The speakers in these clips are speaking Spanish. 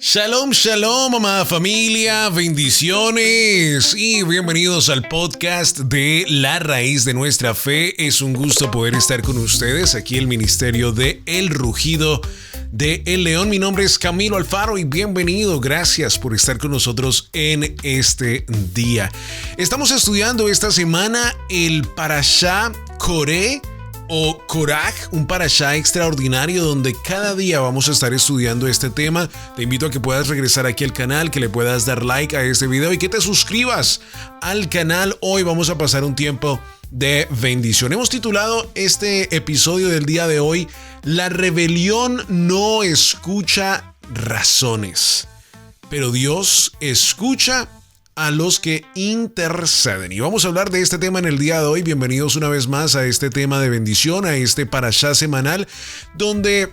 Shalom, shalom, amada familia, bendiciones y bienvenidos al podcast de La Raíz de Nuestra Fe. Es un gusto poder estar con ustedes aquí el Ministerio de El Rugido de El León. Mi nombre es Camilo Alfaro y bienvenido. Gracias por estar con nosotros en este día. Estamos estudiando esta semana el Parashá Coré o Koraj, un parashá extraordinario donde cada día vamos a estar estudiando este tema. Te invito a que puedas regresar aquí al canal, que le puedas dar like a este video y que te suscribas al canal. Hoy vamos a pasar un tiempo de bendición. Hemos titulado este episodio del día de hoy: La rebelión no escucha razones, pero Dios escucha a los que interceden. Y vamos a hablar de este tema en el día de hoy. Bienvenidos una vez más a este tema de bendición, a este parashá semanal, donde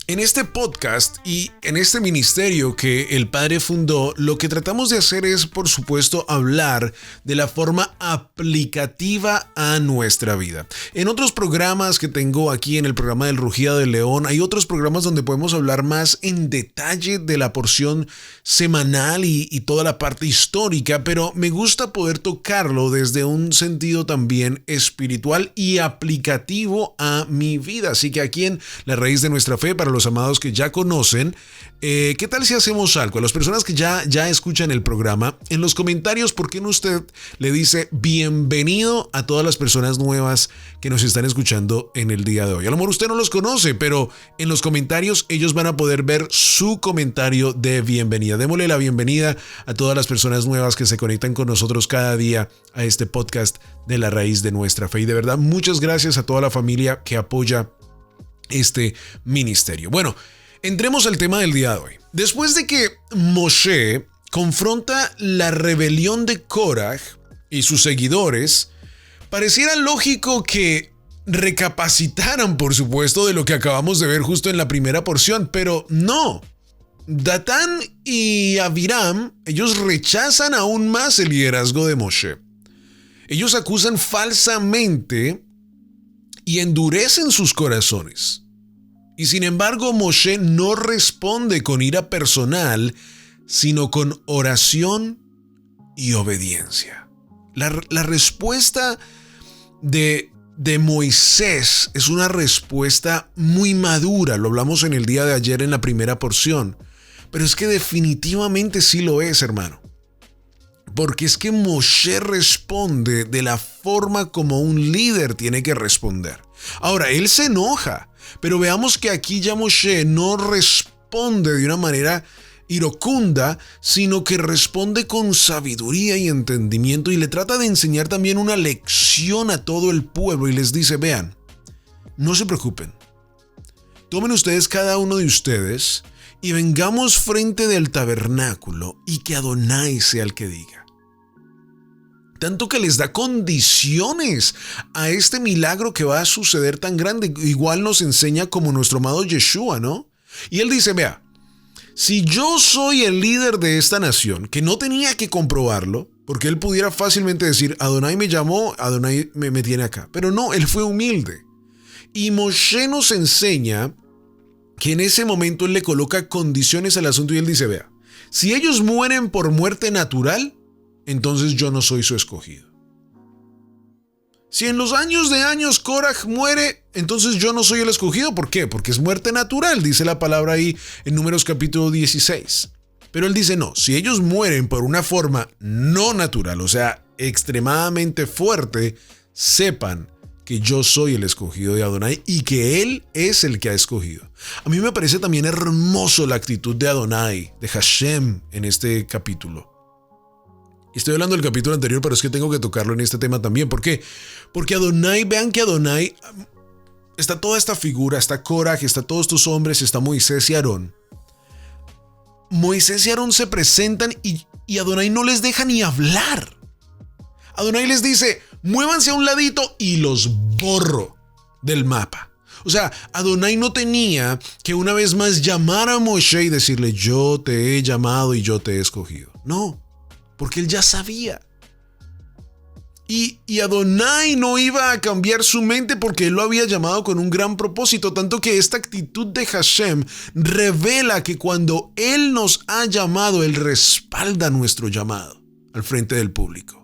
en este podcast y en este ministerio que el Padre fundó, lo que tratamos de hacer es, por supuesto, hablar de la forma aplicativa a nuestra vida. En otros programas que tengo aquí en el programa del Rugido del León, hay otros programas donde podemos hablar más en detalle de la porción semanal y toda la parte histórica, pero me gusta poder tocarlo desde un sentido también espiritual y aplicativo a mi vida. Así que aquí en La Raíz de Nuestra Fe, para los amados que ya conocen, ¿qué tal si hacemos algo? A las personas que ya escuchan el programa, en los comentarios, ¿por qué no usted le dice bienvenido a todas las personas nuevas que nos están escuchando en el día de hoy? A lo mejor usted no los conoce, pero en los comentarios ellos van a poder ver su comentario de bienvenida. Démosle la bienvenida a todas las personas nuevas que se conectan con nosotros cada día a este podcast de La Raíz de Nuestra Fe. Y de verdad, muchas gracias a toda la familia que apoya este ministerio. Bueno, entremos al tema del día de hoy. Después de que Moshe confronta la rebelión de Koraj y sus seguidores, pareciera lógico que recapacitaran, por supuesto, de lo que acabamos de ver justo en la primera porción, pero no. Datán y Abiram, ellos rechazan aún más el liderazgo de Moshe. Ellos acusan falsamente y endurecen sus corazones. Y sin embargo, Moshe no responde con ira personal, sino con oración y obediencia. La respuesta de Moisés es una respuesta muy madura. Lo hablamos en el día de ayer en la primera porción. Pero es que definitivamente sí lo es, hermano. Porque es que Moshe responde de la forma como un líder tiene que responder. Ahora, él se enoja, pero veamos que aquí ya Moshe no responde de una manera iracunda, sino que responde con sabiduría y entendimiento y le trata de enseñar también una lección a todo el pueblo y les dice: vean, no se preocupen, tomen ustedes cada uno de ustedes y vengamos frente del tabernáculo y que Adonai sea el que diga. Tanto que les da condiciones a este milagro que va a suceder tan grande. Igual nos enseña como nuestro amado Yeshua, ¿no? Y él dice: vea, si yo soy el líder de esta nación, que no tenía que comprobarlo, porque él pudiera fácilmente decir: Adonai me llamó, Adonai me tiene acá. Pero no, él fue humilde. Y Moshe nos enseña que en ese momento él le coloca condiciones al asunto y él dice: vea, si ellos mueren por muerte natural, entonces yo no soy su escogido. Si en los años de años Koraj muere, entonces yo no soy el escogido. ¿Por qué? Porque es muerte natural, dice la palabra ahí en Números capítulo 16. Pero él dice: no, si ellos mueren por una forma no natural, o sea, extremadamente fuerte, sepan que yo soy el escogido de Adonai y que Él es el que ha escogido. A mí me parece también hermoso la actitud de Adonai, de Hashem, en este capítulo. Estoy hablando del capítulo anterior, pero es que tengo que tocarlo en este tema también. ¿Por qué? Porque Adonai, vean que Adonai, está toda esta figura, está Koraj, está todos estos hombres, está Moisés y Aarón. Moisés y Aarón se presentan y Adonai no les deja ni hablar. Adonai les dice: muévanse a un ladito y los borro del mapa. O sea, Adonai no tenía que una vez más llamar a Moshe y decirle: yo te he llamado y yo te he escogido. No, porque él ya sabía. Y Adonai no iba a cambiar su mente porque él lo había llamado con un gran propósito, tanto que esta actitud de Hashem revela que cuando él nos ha llamado, él respalda nuestro llamado al frente del público.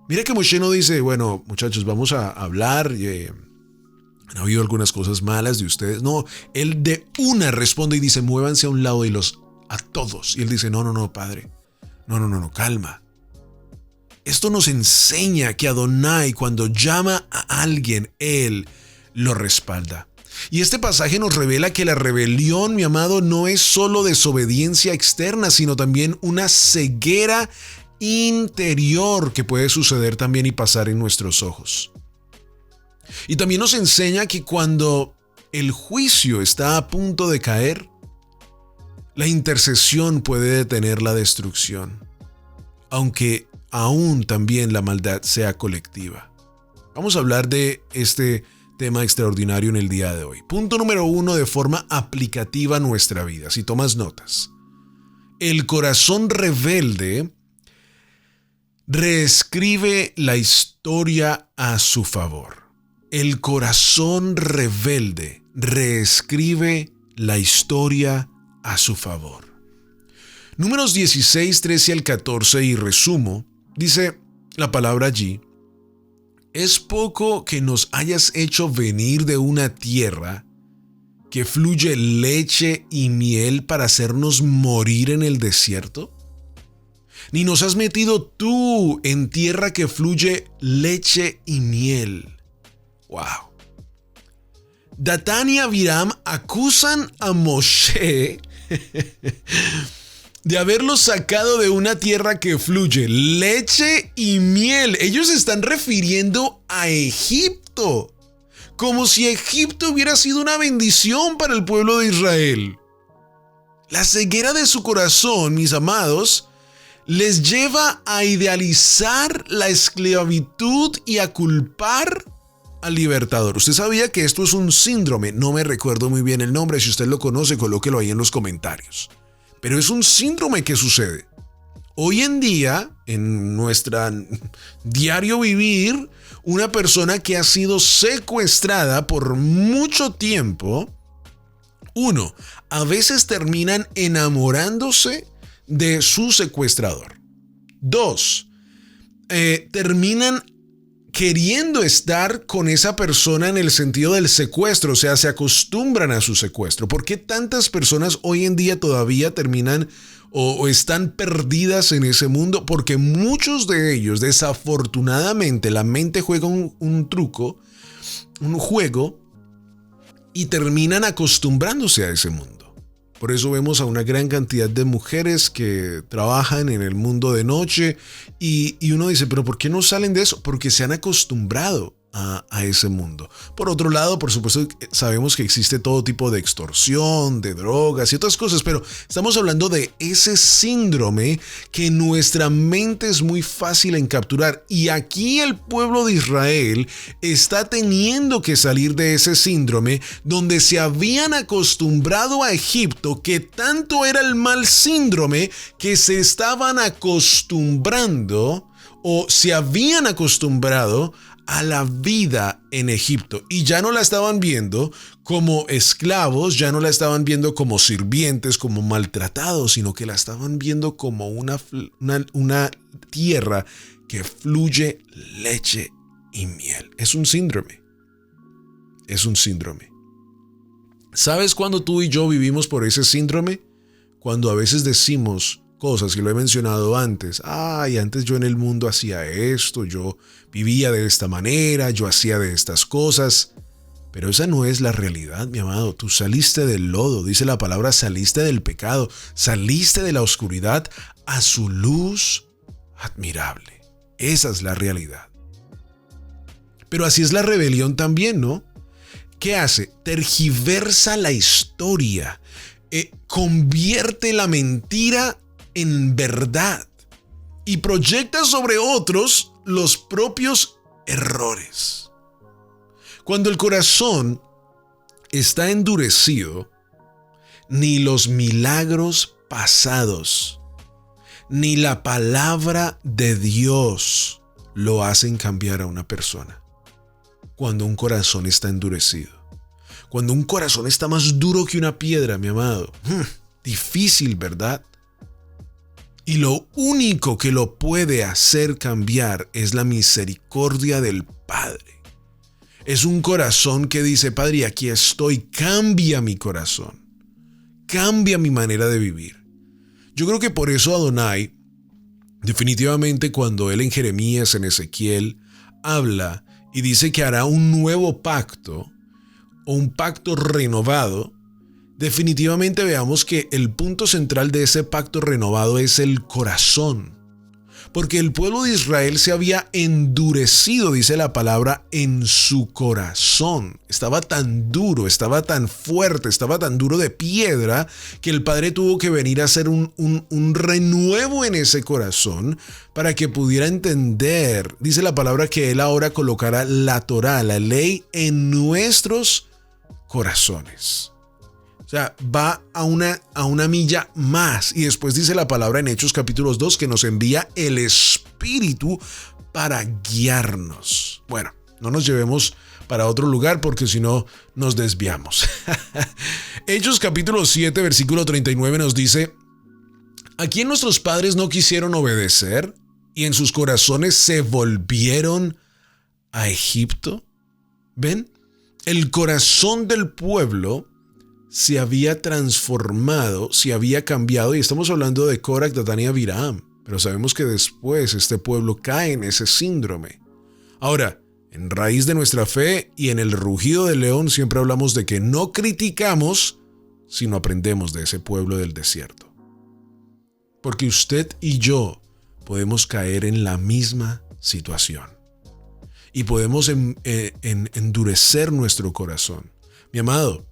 Mira que Moshe no dice, bueno, muchachos, vamos a hablar, han habido algunas cosas malas de ustedes. No, él de una responde y dice, muévanse a un lado a todos. Y él dice, no, padre, no, calma. Esto nos enseña que Adonai, cuando llama a alguien, él lo respalda. Y este pasaje nos revela que la rebelión, mi amado, no es solo desobediencia externa, sino también una ceguera interior que puede suceder también y pasar en nuestros ojos. Y también nos enseña que cuando el juicio está a punto de caer, la intercesión puede detener la destrucción, aunque aún también la maldad sea colectiva. Vamos a hablar de este tema extraordinario en el día de hoy. Punto número 1, de forma aplicativa a nuestra vida. Si tomas notas, el corazón rebelde reescribe la historia a su favor. El corazón rebelde reescribe la historia a su favor. Números 16, 13 al 14 y resumo. Dice la palabra allí, ¿es poco que nos hayas hecho venir de una tierra que fluye leche y miel para hacernos morir en el desierto? Ni nos has metido tú en tierra que fluye leche y miel. ¡Wow! Datán y Abiram acusan a Moshe de haberlos sacado de una tierra que fluye leche y miel. Ellos se están refiriendo a Egipto, como si Egipto hubiera sido una bendición para el pueblo de Israel. La ceguera de su corazón, mis amados, les lleva a idealizar la esclavitud y a culpar al libertador. Usted sabía que esto es un síndrome, no me recuerdo muy bien el nombre, si usted lo conoce, colóquelo ahí en los comentarios. Pero es un síndrome que sucede. Hoy en día, en nuestro diario vivir, una persona que ha sido secuestrada por mucho tiempo, a veces terminan enamorándose de su secuestrador. 2, terminan queriendo estar con esa persona en el sentido del secuestro, o sea, se acostumbran a su secuestro. ¿Por qué tantas personas hoy en día todavía terminan o están perdidas en ese mundo? Porque muchos de ellos, desafortunadamente, la mente juega un truco, un juego, y terminan acostumbrándose a ese mundo. Por eso vemos a una gran cantidad de mujeres que trabajan en el mundo de noche y uno dice, ¿pero por qué no salen de eso? Porque se han acostumbrado a ese mundo. Por otro lado, por supuesto, sabemos que existe todo tipo de extorsión, de drogas y otras cosas, pero estamos hablando de ese síndrome que nuestra mente es muy fácil en capturar. Y aquí el pueblo de Israel está teniendo que salir de ese síndrome donde se habían acostumbrado a Egipto, que tanto era el mal síndrome que se estaban acostumbrando o se habían acostumbrado a la vida en Egipto y ya no la estaban viendo como esclavos, ya no la estaban viendo como sirvientes, como maltratados, sino que la estaban viendo como una tierra que fluye leche y miel. Es un síndrome. Es un síndrome. ¿Sabes cuándo tú y yo vivimos por ese síndrome? Cuando a veces decimos cosas, y lo he mencionado antes, antes yo en el mundo hacía esto, yo vivía de esta manera, yo hacía de estas cosas, pero esa no es la realidad, mi amado. Tú saliste del lodo, dice la palabra, saliste del pecado, saliste de la oscuridad a su luz admirable. Esa es la realidad. Pero así es la rebelión también, ¿no? ¿Qué hace? Tergiversa la historia, convierte la mentira en verdad y proyecta sobre otros los propios errores. Cuando el corazón está endurecido, ni los milagros pasados, ni la palabra de Dios lo hacen cambiar a una persona. Cuando un corazón está endurecido. Cuando un corazón está más duro que una piedra, mi amado. Difícil, ¿verdad? Y lo único que lo puede hacer cambiar es la misericordia del Padre. Es un corazón que dice, Padre, aquí estoy, cambia mi corazón. Cambia mi manera de vivir. Yo creo que por eso Adonai, definitivamente cuando él en Jeremías, en Ezequiel, habla y dice que hará un nuevo pacto o un pacto renovado, definitivamente veamos que el punto central de ese pacto renovado es el corazón. Porque el pueblo de Israel se había endurecido, dice la palabra, en su corazón. Estaba tan duro, estaba tan fuerte, estaba tan duro de piedra que el Padre tuvo que venir a hacer un renuevo en ese corazón para que pudiera entender. Dice la palabra que Él ahora colocará la Torá, la ley, en nuestros corazones. O sea, va a una milla más. Y después dice la palabra en Hechos capítulo 2 que nos envía el Espíritu para guiarnos. Bueno, no nos llevemos para otro lugar porque si no nos desviamos. Hechos capítulo 7 versículo 39 nos dice: ¿a quién nuestros padres no quisieron obedecer y en sus corazones se volvieron a Egipto? ¿Ven? El corazón del pueblo se había transformado, se había cambiado, y estamos hablando de Coraj, Datán y Abiram, pero sabemos que después este pueblo cae en ese síndrome. Ahora, en raíz de nuestra fe y en el rugido del león siempre hablamos de que no criticamos, sino aprendemos de ese pueblo del desierto. Porque usted y yo podemos caer en la misma situación y podemos endurecer nuestro corazón. Mi amado,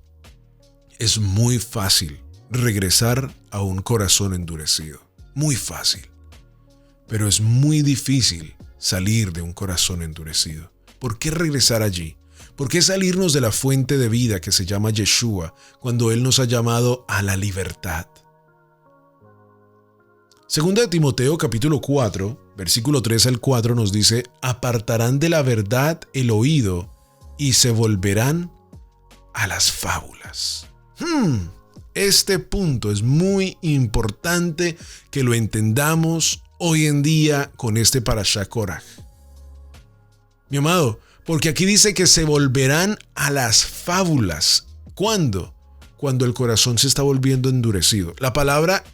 es muy fácil regresar a un corazón endurecido. Muy fácil. Pero es muy difícil salir de un corazón endurecido. ¿Por qué regresar allí? ¿Por qué salirnos de la fuente de vida que se llama Yeshua cuando Él nos ha llamado a la libertad? Segunda de Timoteo capítulo 4, versículo 3 al 4 nos dice: apartarán de la verdad el oído y se volverán a las fábulas. Este punto es muy importante que lo entendamos hoy en día con este Parashá Coraj. Mi amado, porque aquí dice que se volverán a las fábulas. ¿Cuándo? Cuando el corazón se está volviendo endurecido. La palabra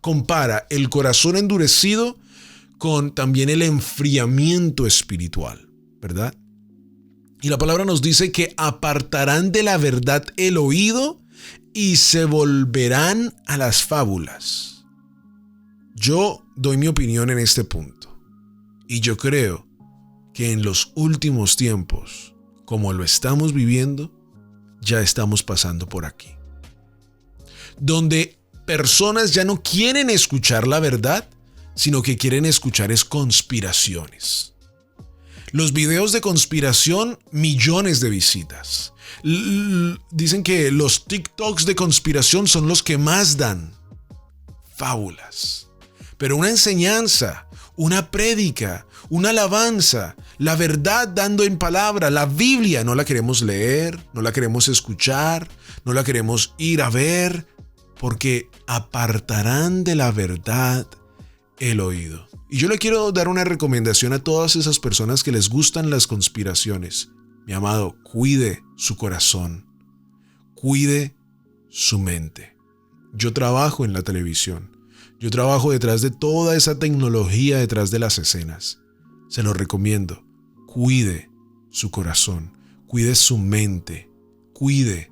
compara el corazón endurecido con también el enfriamiento espiritual, ¿verdad? Y la palabra nos dice que apartarán de la verdad el oído y se volverán a las fábulas. Yo doy mi opinión en este punto. Y yo creo que en los últimos tiempos, como lo estamos viviendo, ya estamos pasando por aquí. Donde personas ya no quieren escuchar la verdad, sino que quieren escuchar es conspiraciones. Los videos de conspiración, millones de visitas. Dicen que los TikToks de conspiración son los que más dan. Fábulas. Pero una enseñanza, una prédica, una alabanza, la verdad dando en palabra, la Biblia, no la queremos leer, no la queremos escuchar, no la queremos ir a ver, porque apartarán de la verdad el oído. Y yo le quiero dar una recomendación a todas esas personas que les gustan las conspiraciones. Mi amado, cuide su corazón, cuide su mente. Yo trabajo en la televisión, yo trabajo detrás de toda esa tecnología, detrás de las escenas. Se lo recomiendo, cuide su corazón, cuide su mente, cuide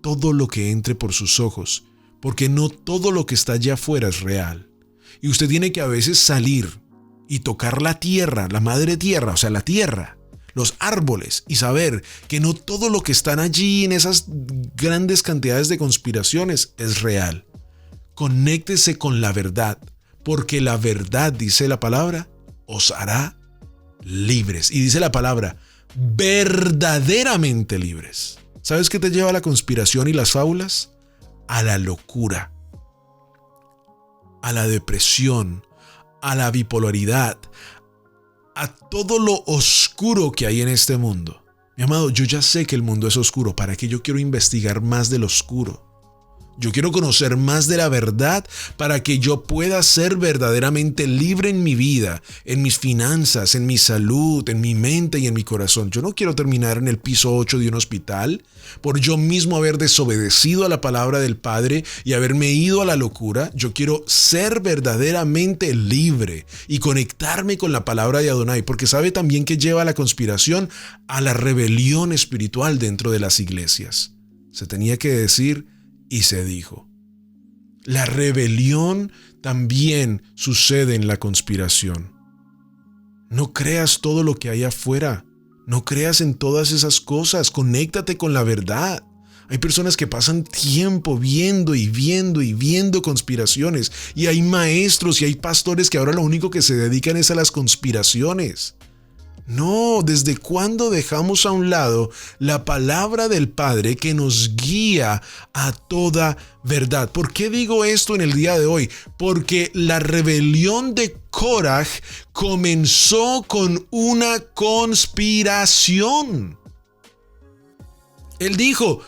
todo lo que entre por sus ojos, porque no todo lo que está allá afuera es real. Y usted tiene que a veces salir y tocar la tierra, la madre tierra, o sea, la tierra, los árboles, y saber que no todo lo que están allí en esas grandes cantidades de conspiraciones es real. Conéctese con la verdad, porque la verdad, dice la palabra, os hará libres. Y dice la palabra, verdaderamente libres. ¿Sabes qué te lleva a la conspiración y las fábulas? A la locura, a la depresión, a la bipolaridad, a todo lo oscuro que hay en este mundo. Mi amado, yo ya sé que el mundo es oscuro. ¿Para qué yo quiero investigar más del oscuro? Yo quiero conocer más de la verdad para que yo pueda ser verdaderamente libre en mi vida, en mis finanzas, en mi salud, en mi mente y en mi corazón. Yo no quiero terminar en el piso 8 de un hospital por yo mismo haber desobedecido a la palabra del Padre y haberme ido a la locura. Yo quiero ser verdaderamente libre y conectarme con la palabra de Adonai, porque sabe también que lleva a la conspiración, a la rebelión espiritual dentro de las iglesias. Se tenía que decir y se dijo. La rebelión también sucede en la conspiración. No creas todo lo que hay afuera. No creas en todas esas cosas. Conéctate con la verdad. Hay personas que pasan tiempo viendo conspiraciones. Y hay maestros y hay pastores que ahora lo único que se dedican es a las conspiraciones. No, ¿desde cuándo dejamos a un lado la palabra del Padre que nos guía a toda verdad? ¿Por qué digo esto en el día de hoy? Porque la rebelión de Koraj comenzó con una conspiración. Él dijo: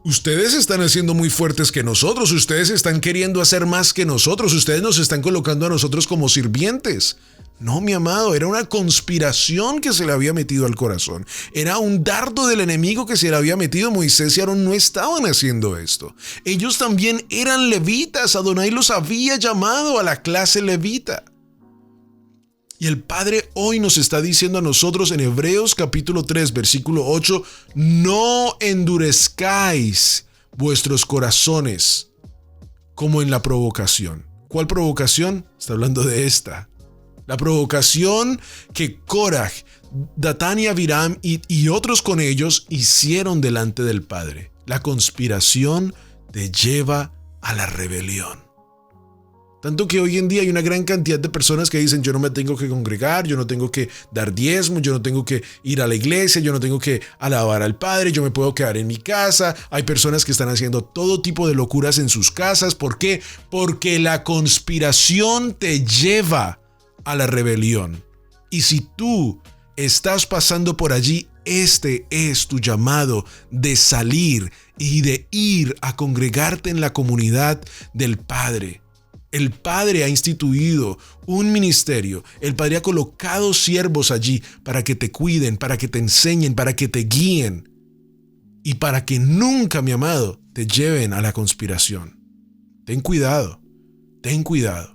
ustedes están haciendo muy fuertes que nosotros, ustedes están queriendo hacer más que nosotros, ustedes nos están colocando a nosotros como sirvientes. No, mi amado, era una conspiración que se le había metido al corazón. Era un dardo del enemigo que se le había metido. Moisés y Aarón no estaban haciendo esto. Ellos también eran levitas. Adonai los había llamado a la clase levita. Y el Padre hoy nos está diciendo a nosotros en Hebreos capítulo 3, versículo 8, no endurezcáis vuestros corazones como en la provocación. ¿Cuál provocación? Está hablando de esta. La provocación que Koraj, Datán y Abiram y otros con ellos hicieron delante del Padre. La conspiración te lleva a la rebelión. Tanto que hoy en día hay una gran cantidad de personas que dicen: yo no me tengo que congregar, yo no tengo que dar diezmo, yo no tengo que ir a la iglesia, yo no tengo que alabar al Padre, yo me puedo quedar en mi casa. Hay personas que están haciendo todo tipo de locuras en sus casas. ¿Por qué? Porque la conspiración te lleva a la rebelión. Y si tú estás pasando por allí, este es tu llamado de salir y de ir a congregarte en la comunidad del Padre. El Padre ha instituido un ministerio. El Padre ha colocado siervos allí para que te cuiden, para que te enseñen, para que te guíen y para que nunca, mi amado, te lleven a la conspiración. Ten cuidado, ten cuidado.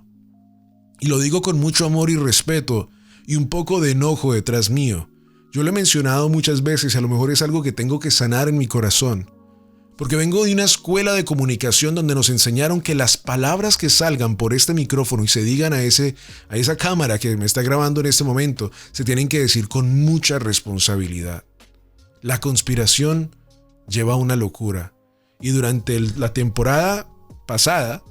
Y lo digo con mucho amor y respeto y un poco de enojo detrás mío. Yo lo he mencionado muchas veces y a lo mejor es algo que tengo que sanar en mi corazón. Porque vengo de una escuela de comunicación donde nos enseñaron que las palabras que salgan por este micrófono y se digan a esa cámara que me está grabando en este momento, se tienen que decir con mucha responsabilidad. La conspiración lleva a una locura. Y durante la temporada pasada,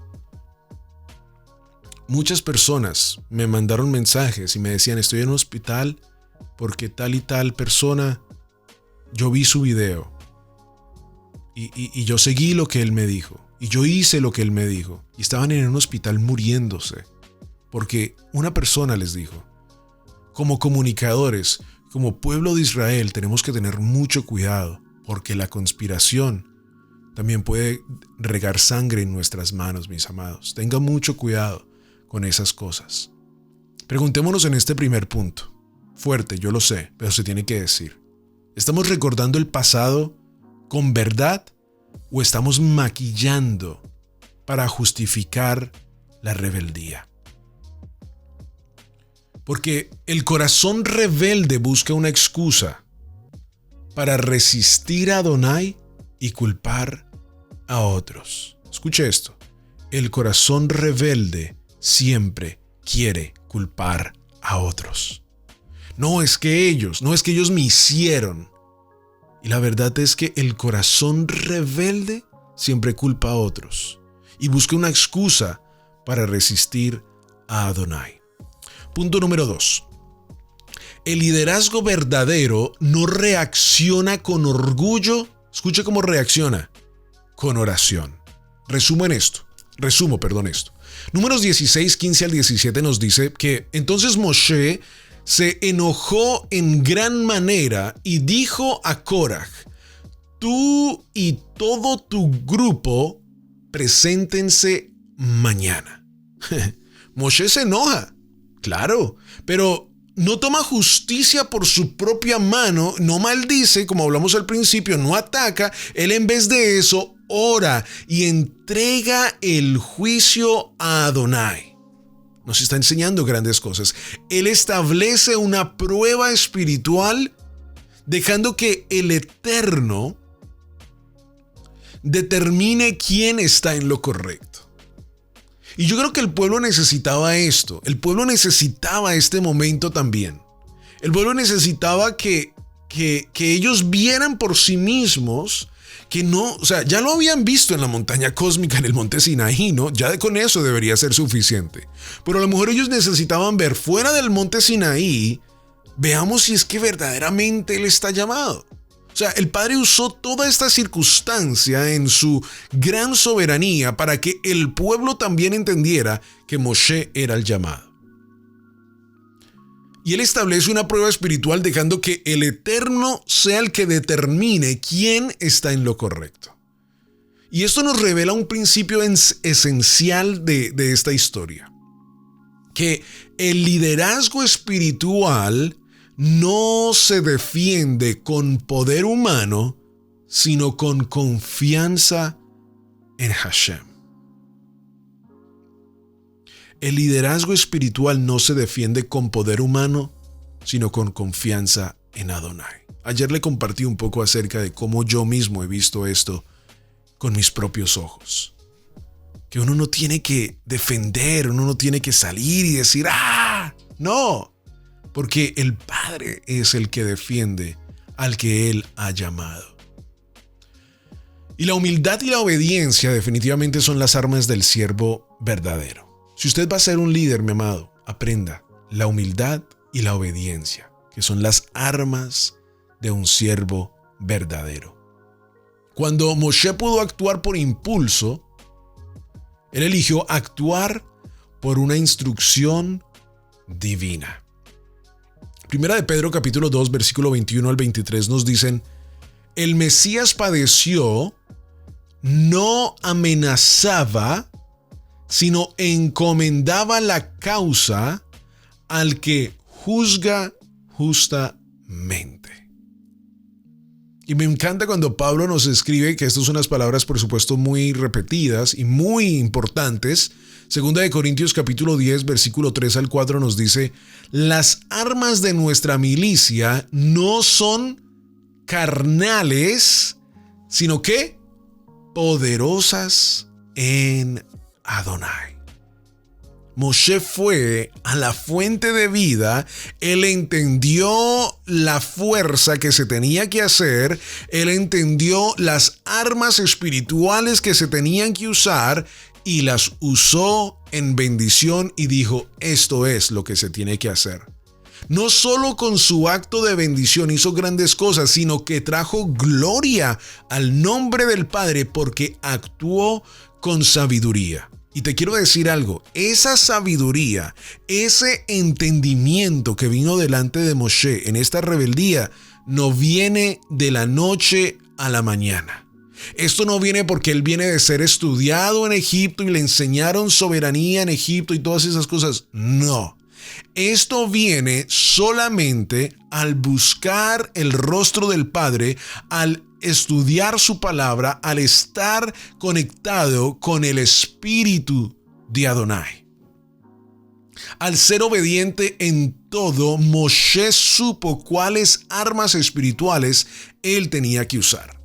muchas personas me mandaron mensajes y me decían: estoy en un hospital porque tal y tal persona, yo vi su video y yo seguí lo que él me dijo y yo hice lo que él me dijo, y estaban en un hospital muriéndose porque una persona les dijo. Como comunicadores, como pueblo de Israel, tenemos que tener mucho cuidado porque la conspiración también puede regar sangre en nuestras manos, mis amados. Tengan mucho cuidado con esas cosas. Preguntémonos en este primer punto. Fuerte, yo lo sé, pero se tiene que decir. ¿Estamos recordando el pasado con verdad o estamos maquillando para justificar la rebeldía? Porque el corazón rebelde busca una excusa para resistir a Adonai y culpar a otros. Escuche esto. El corazón rebelde siempre quiere culpar a otros. No es que ellos me hicieron. Y la verdad es que el corazón rebelde siempre culpa a otros y busca una excusa para resistir a Adonai. Punto número 2. El liderazgo verdadero no reacciona con orgullo. Escuche cómo reacciona. Con oración. Resumo esto. Números 16, 15 al 17 nos dice que entonces Moshe se enojó en gran manera y dijo a Koraj: tú y todo tu grupo preséntense mañana. Moshe se enoja, claro, pero no toma justicia por su propia mano, no maldice, como hablamos al principio, no ataca. Él, en vez de eso, ora y entrega el juicio a Adonai. Nos está enseñando grandes cosas. Él establece una prueba espiritual, dejando que el Eterno determine quién está en lo correcto. Y yo creo que el pueblo necesitaba esto. El pueblo necesitaba este momento también. El pueblo necesitaba que ellos vieran por sí mismos que no, o sea, ya lo habían visto en la montaña cósmica, en el monte Sinaí, ¿no? Ya con eso debería ser suficiente. Pero a lo mejor ellos necesitaban ver fuera del monte Sinaí, veamos si es que verdaderamente Él está llamado. O sea, el Padre usó toda esta circunstancia en su gran soberanía para que el pueblo también entendiera que Moshe era el llamado. Y Él establece una prueba espiritual, dejando que el Eterno sea el que determine quién está en lo correcto. Y esto nos revela un principio esencial de esta historia: que el liderazgo espiritual no se defiende con poder humano, sino con confianza en Hashem. El liderazgo espiritual no se defiende con poder humano, sino con confianza en Adonai. Ayer le compartí un poco acerca de cómo yo mismo he visto esto con mis propios ojos. Que uno no tiene que defender, uno no tiene que salir y decir ¡ah! No, porque el Padre es el que defiende al que Él ha llamado. Y la humildad y la obediencia definitivamente son las armas del siervo verdadero. Si usted va a ser un líder, mi amado, aprenda la humildad y la obediencia, que son las armas de un siervo verdadero. Cuando Moshe pudo actuar por impulso, él eligió actuar por una instrucción divina. Primera de Pedro capítulo 2, versículo 21 al 23 nos dicen: el Mesías padeció, no amenazaba, sino encomendaba la causa al que juzga justamente. Y me encanta cuando Pablo nos escribe, que estas son unas palabras por supuesto muy repetidas y muy importantes. Segunda de Corintios capítulo 10, versículo 3 al 4 nos dice: las armas de nuestra milicia no son carnales, sino que poderosas en Adonai. Moshe fue a la fuente de vida, él entendió la fuerza que se tenía que hacer, él entendió las armas espirituales que se tenían que usar y las usó en bendición y dijo: esto es lo que se tiene que hacer. No solo con su acto de bendición hizo grandes cosas, sino que trajo gloria al nombre del Padre porque actuó con sabiduría. Y te quiero decir algo, esa sabiduría, ese entendimiento que vino delante de Moshe en esta rebeldía, no viene de la noche a la mañana. Esto no viene porque él viene de ser estudiado en Egipto y le enseñaron soberanía en Egipto y todas esas cosas. No. Esto viene solamente al buscar el rostro del Padre, al estudiar su palabra, al estar conectado con el Espíritu de Adonai. Al ser obediente en todo, Moshe supo cuáles armas espirituales él tenía que usar.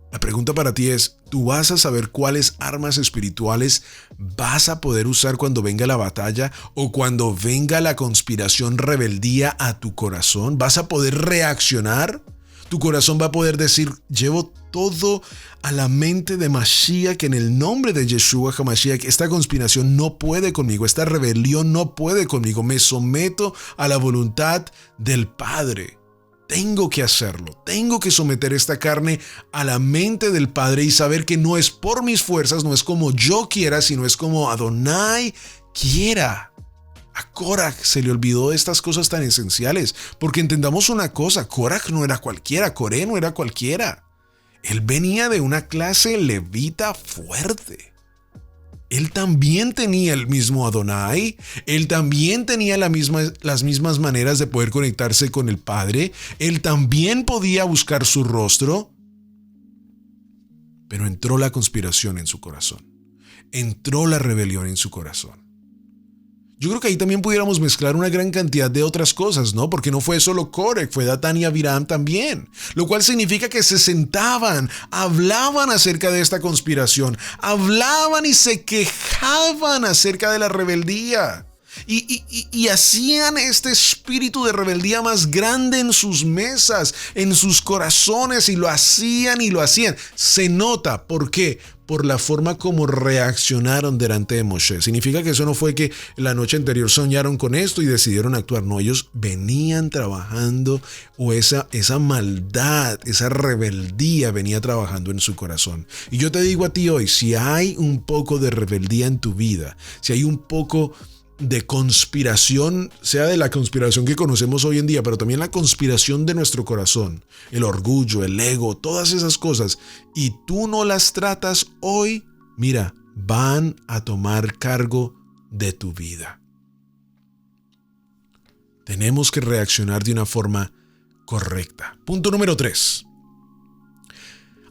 La pregunta para ti es: ¿tú vas a saber cuáles armas espirituales vas a poder usar cuando venga la batalla o cuando venga la conspiración, rebeldía a tu corazón? ¿Vas a poder reaccionar? Tu corazón va a poder decir: llevo todo a la mente de Mashiach, que en el nombre de Yeshua HaMashiach, esta conspiración no puede conmigo, esta rebelión no puede conmigo, me someto a la voluntad del Padre. Tengo que hacerlo, tengo que someter esta carne a la mente del Padre y saber que no es por mis fuerzas, no es como yo quiera, sino es como Adonai quiera. A Korach se le olvidó estas cosas tan esenciales, porque entendamos una cosa, Korach no era cualquiera, Coré no era cualquiera. Él venía de una clase levita fuerte. Él también tenía el mismo Adonai, él también tenía las mismas maneras de poder conectarse con el Padre, él también podía buscar su rostro, pero entró la conspiración en su corazón, entró la rebelión en su corazón. Yo creo que ahí también pudiéramos mezclar una gran cantidad de otras cosas, ¿no? Porque no fue solo Korach, fue Datán y Abiram también. Lo cual significa que se sentaban, hablaban acerca de esta conspiración, hablaban y se quejaban acerca de la rebeldía. Y hacían este espíritu de rebeldía más grande en sus mesas, en sus corazones, y lo hacían y lo hacían. Se nota, ¿por qué? Por la forma como reaccionaron delante de Moshe. Significa que eso no fue que la noche anterior soñaron con esto y decidieron actuar. No, ellos venían trabajando, o esa maldad, esa rebeldía venía trabajando en su corazón. Y yo te digo a ti hoy, si hay un poco de rebeldía en tu vida, si hay un poco de conspiración, sea de la conspiración que conocemos hoy en día, pero también la conspiración de nuestro corazón, el orgullo, el ego, todas esas cosas, y tú no las tratas hoy, mira, van a tomar cargo de tu vida. Tenemos que reaccionar de una forma correcta. Punto número 3.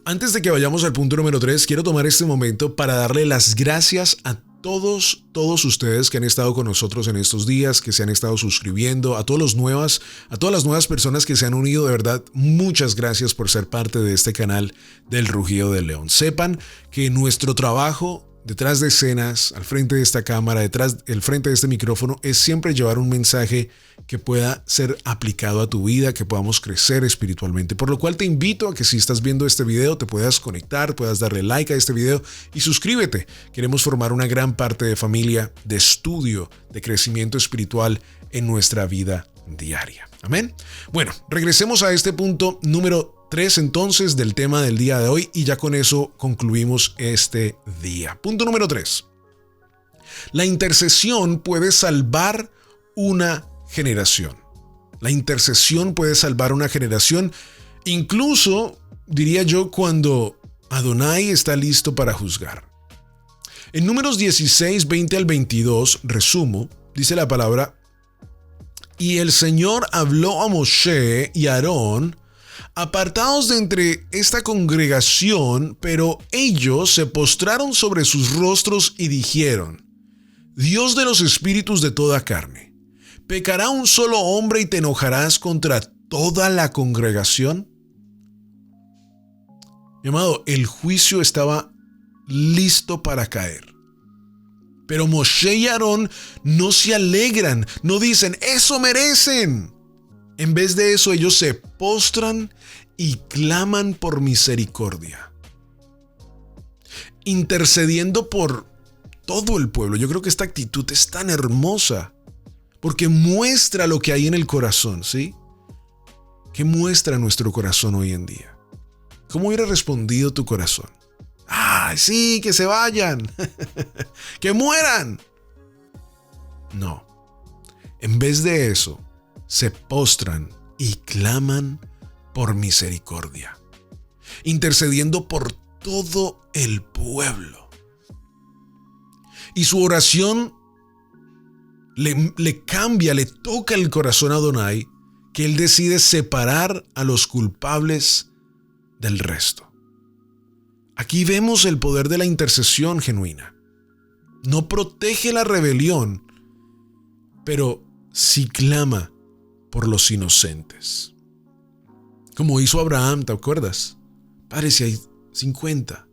Antes de que vayamos al punto número 3, quiero tomar este momento para darle las gracias a todos ustedes que han estado con nosotros en estos días, que se han estado suscribiendo, a todas las nuevas personas que se han unido. De verdad, muchas gracias por ser parte de este canal del Rugido del León. Sepan que nuestro trabajo detrás de escenas, al frente de esta cámara, al frente de este micrófono, es siempre llevar un mensaje que pueda ser aplicado a tu vida, que podamos crecer espiritualmente. Por lo cual te invito a que si estás viendo este video te puedas conectar, puedas darle like a este video y suscríbete. Queremos formar una gran parte de familia, de estudio, de crecimiento espiritual en nuestra vida diaria. Amén. Bueno, regresemos a este punto número 3 entonces del tema del día de hoy, y ya con eso concluimos este día. Punto número 3. La intercesión puede salvar una generación. La intercesión puede salvar una generación, incluso, diría yo, cuando Adonai está listo para juzgar. En Números 16, 20 al 22, resumo, dice la palabra: y el Señor habló a Moshe y a Aarón: apartaos de entre esta congregación, pero ellos se postraron sobre sus rostros y dijeron: Dios de los espíritus de toda carne, ¿pecará un solo hombre y te enojarás contra toda la congregación? Mi amado, el juicio estaba listo para caer. Pero Moshe y Aarón no se alegran, no dicen, ¡eso merecen! En vez de eso, ellos se postran y claman por misericordia, intercediendo por todo el pueblo. Yo creo que esta actitud es tan hermosa, porque muestra lo que hay en el corazón, ¿sí? ¿Qué muestra nuestro corazón hoy en día? ¿Cómo hubiera respondido tu corazón? ¡Ay, sí, que se vayan! ¡Que mueran! No. En vez de eso, se postran y claman por misericordia, intercediendo por todo el pueblo. Y su oración le cambia, le toca el corazón a Adonai, que él decide separar a los culpables del resto. Aquí vemos el poder de la intercesión genuina. No protege la rebelión, pero sí clama por los inocentes. Como hizo Abraham, ¿te acuerdas? Padre, si hay 50,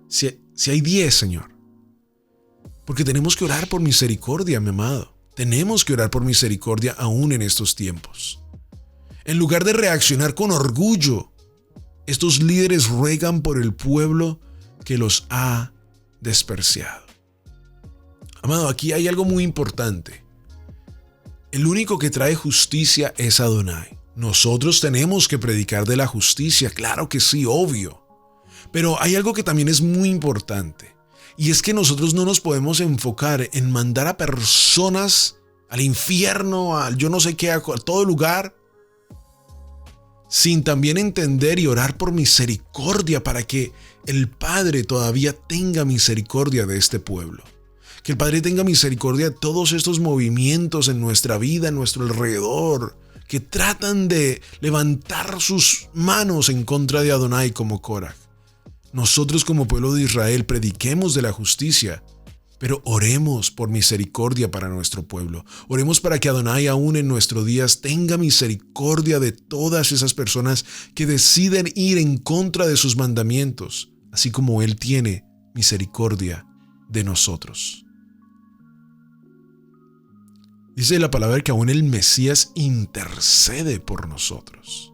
si hay 10, Señor. Porque tenemos que orar por misericordia, mi amado. Tenemos que orar por misericordia aún en estos tiempos. En lugar de reaccionar con orgullo, estos líderes ruegan por el pueblo que los ha despreciado. Amado, aquí hay algo muy importante. El único que trae justicia es Adonai. Nosotros tenemos que predicar de la justicia, claro que sí, obvio. Pero hay algo que también es muy importante. Y es que nosotros no nos podemos enfocar en mandar a personas al infierno, al yo no sé qué, a todo lugar, sin también entender y orar por misericordia para que el Padre todavía tenga misericordia de este pueblo. Que el Padre tenga misericordia de todos estos movimientos en nuestra vida, en nuestro alrededor, que tratan de levantar sus manos en contra de Adonai como Korach. Nosotros como pueblo de Israel prediquemos de la justicia, pero oremos por misericordia para nuestro pueblo. Oremos para que Adonai aún en nuestros días tenga misericordia de todas esas personas que deciden ir en contra de sus mandamientos, así como Él tiene misericordia de nosotros. Dice la palabra que aún el Mesías intercede por nosotros.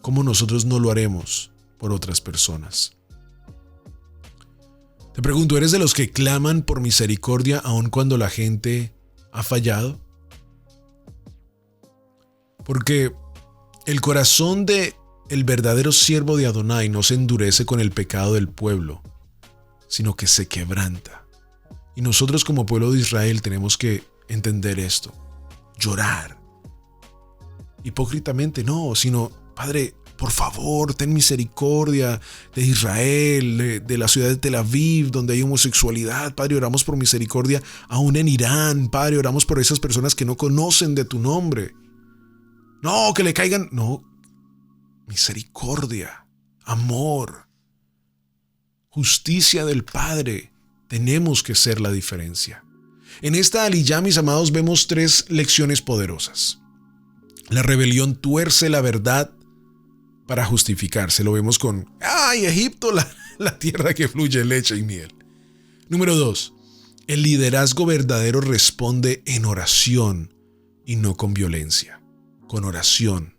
¿Cómo nosotros no lo haremos por otras personas? Te pregunto, ¿eres de los que claman por misericordia aun cuando la gente ha fallado? Porque el corazón de el verdadero siervo de Adonai no se endurece con el pecado del pueblo, sino que se quebranta. Y nosotros como pueblo de Israel tenemos que entender esto, llorar. Hipócritamente no, sino, Padre, por favor, ten misericordia de Israel, de la ciudad de Tel Aviv, donde hay homosexualidad. Padre, oramos por misericordia aún en Irán. Padre, oramos por esas personas que no conocen de tu nombre. No, que le caigan. No, misericordia, amor, justicia del Padre. Tenemos que ser la diferencia. En esta aliyá, mis amados, vemos 3 lecciones poderosas. La rebelión tuerce la verdad para justificarse. Lo vemos con, Egipto, la tierra que fluye leche y miel. Número 2, el liderazgo verdadero responde en oración y no con violencia, con oración.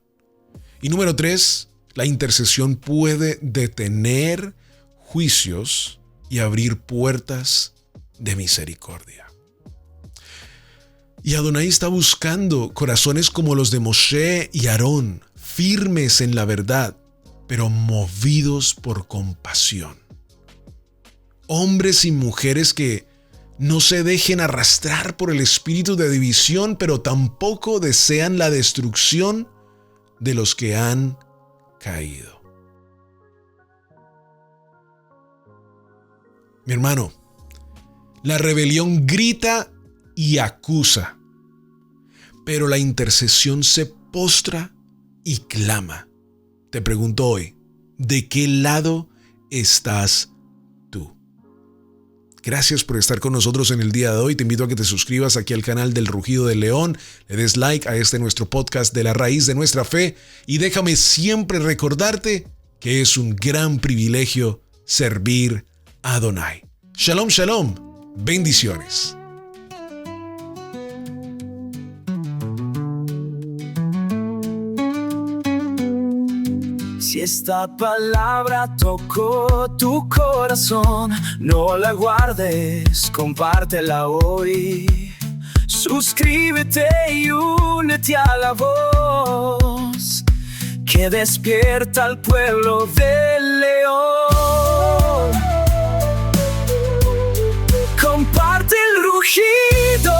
Y número 3, la intercesión puede detener juicios y abrir puertas de misericordia. Y Adonai está buscando corazones como los de Moshe y Aarón, firmes en la verdad, pero movidos por compasión. Hombres y mujeres que no se dejen arrastrar por el espíritu de división, pero tampoco desean la destrucción de los que han caído. Mi hermano, la rebelión grita y acusa, pero la intercesión se postra y clama. Te pregunto hoy, ¿de qué lado estás tú? Gracias por estar con nosotros en el día de hoy. Te invito a que te suscribas aquí al canal del Rugido del León, le des like a nuestro podcast de la raíz de nuestra fe y déjame siempre recordarte que es un gran privilegio servir a Adonai. Shalom, shalom. Bendiciones. Si esta palabra tocó tu corazón, no la guardes, compártela hoy. Suscríbete y únete a la voz que despierta al pueblo del León. Comparte el rugido,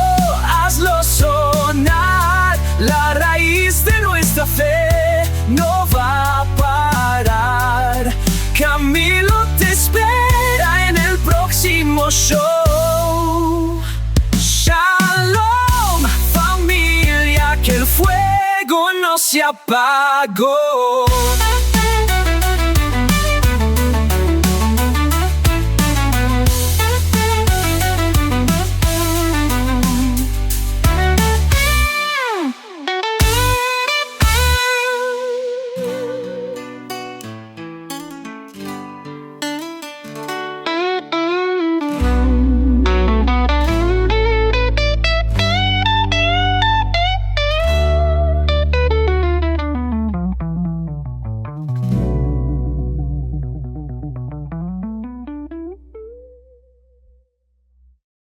hazlo sonar. La raíz de nuestra fe no va a parar. Camilo te espera en el próximo show. Shalom, familia, que el fuego no se apagó.